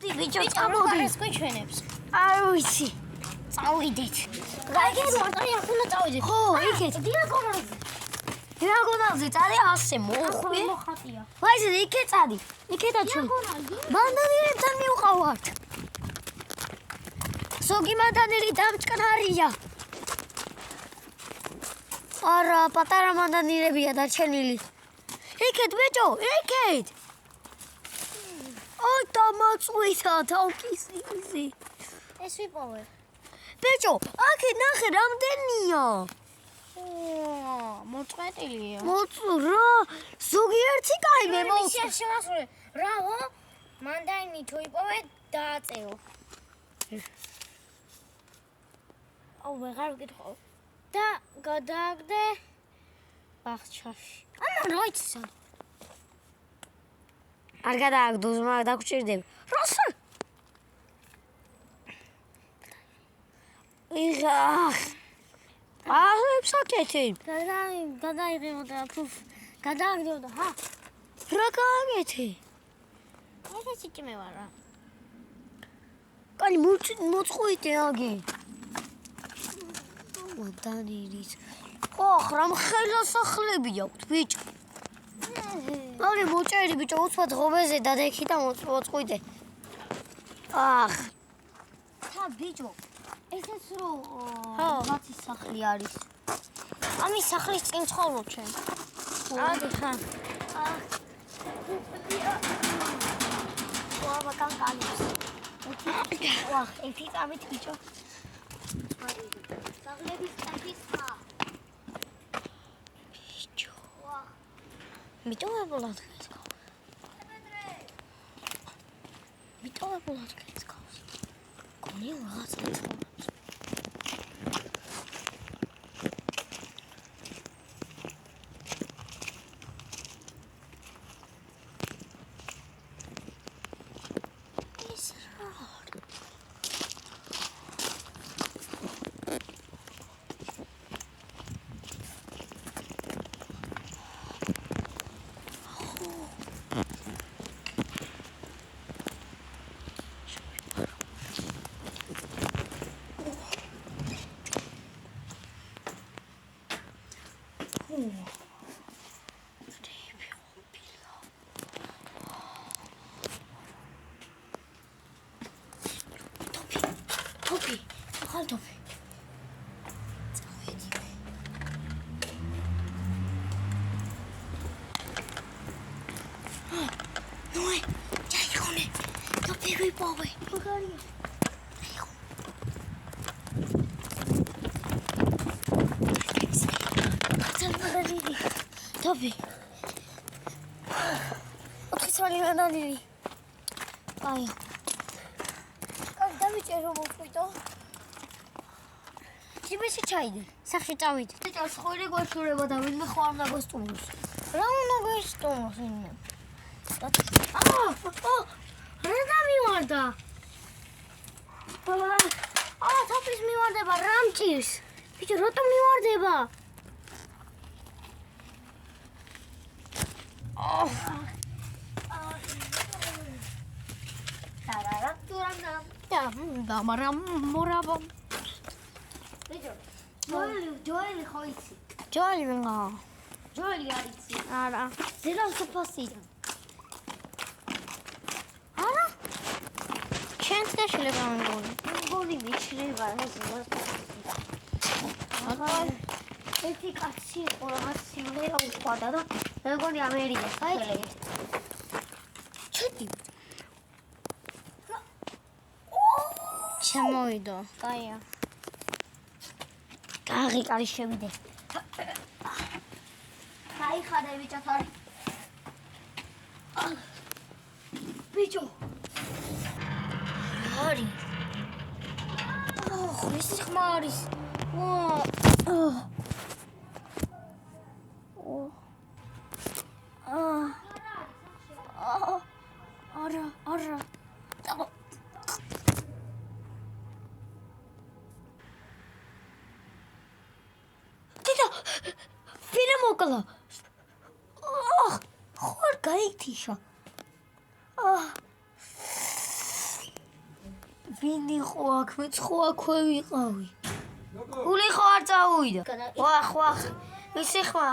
ბიჭო, წამოდის გვიჩვენებს. არ ვიცი. წავიდეთ. გაიგეთ, მარტო ახლა წავიდეთ. ხო, იქეთ. დიაგონალზე წადი ასე მოხვი. მოხატია. ვაიზე, იქეთ წადი. იქეთა ჩვენ. მანდანილებთან მივყავართ. ზოგი მანდანელი დამჭკნარია. არა, პატარა მანდანილებია დარჩენილი. იქეთ ბიჭო, იქეთ. აი დამაწვისა თავკისი. ეს ვიპოვე. ბიჭო, აქეთ ნახე რამდენია. მოწყვეტილია. რა, ზოგიერთი კაი მე მოსული. რავო, მანდანი თუ იპოვე დააწეო. აუ ვეღარ ვკითხავ. და გადააგდე ბახჩაში. რა იცი? არ გადააგდო, მაგრამ დაგჭირდება. როცა? აკეთე. გადაიღებო და ფუფ. გადააგდო და ჰა. რა გააკეთე? ეს სიჭმე ვარ რა. კანი მოწყვიტე აგი. მანდანილის. რამ ხელოსახლები აქვს ბიჭო. აგე მოჭერი ბიჭო, უცბად ღობეზე დადექი და მოწყვიტე. თა ბიჭო. ესეც რო მათი სახლი არის. ამის სახლის წინ ცხოვრობ ჩვენ. ადი ხა. ვაბა კანკანებს. ერთი წამით ბიჭო. სახლების წახის ხა. ბიჭო. მიტოვებულად გეს გავს. მიტოვებულად გეს გავს. გონი რაღაც ეცხოვს. Topi. Ახალ ტოფი. წავედი. ნოე, ჩაიხონე. ტოფი ვიპოვე. მაგარია. ტოფი. ოთხი მანდანილი. აი. დავიჭერო მოყვიტო. ჯიბეში ჩაიდე. სახში წავიდე. ბიჭო, ხორი გვაშურება და ვინმე ხო არ ნაგოსტუმოს. რა უნდა გესტუმოს ინე? რა დამივარდა? თოფის მივარდება, რამჭირს. ბიჭო, რატომ მივარდება? მორაბო. ბიჭო, ჯოელი ხო იცი? ჯოელი ვინგა? ჯოელი არ იცი? არა. ზედა სოფასია. არა? შენ შეიძლება მგონი. მგონი მიჩნევა ეს მოსწავლე. ერთი კაცი იყო რაღაც სიმღერა უყვარდა და მეგონი ამერია. აი. ჩუდი. შემოვიდო. კაია. კარი შევიდე. ხაიხადე ბიჭო თორე. ბიჭო. არი. ის ხმა არის. არა. მოკლა. ხوار გაიქთიშა. ვინ იყო აქ? მეც ხო აქვე ვიყავი. გული ხო არ წავიდა. ვახ. ისი ხმა.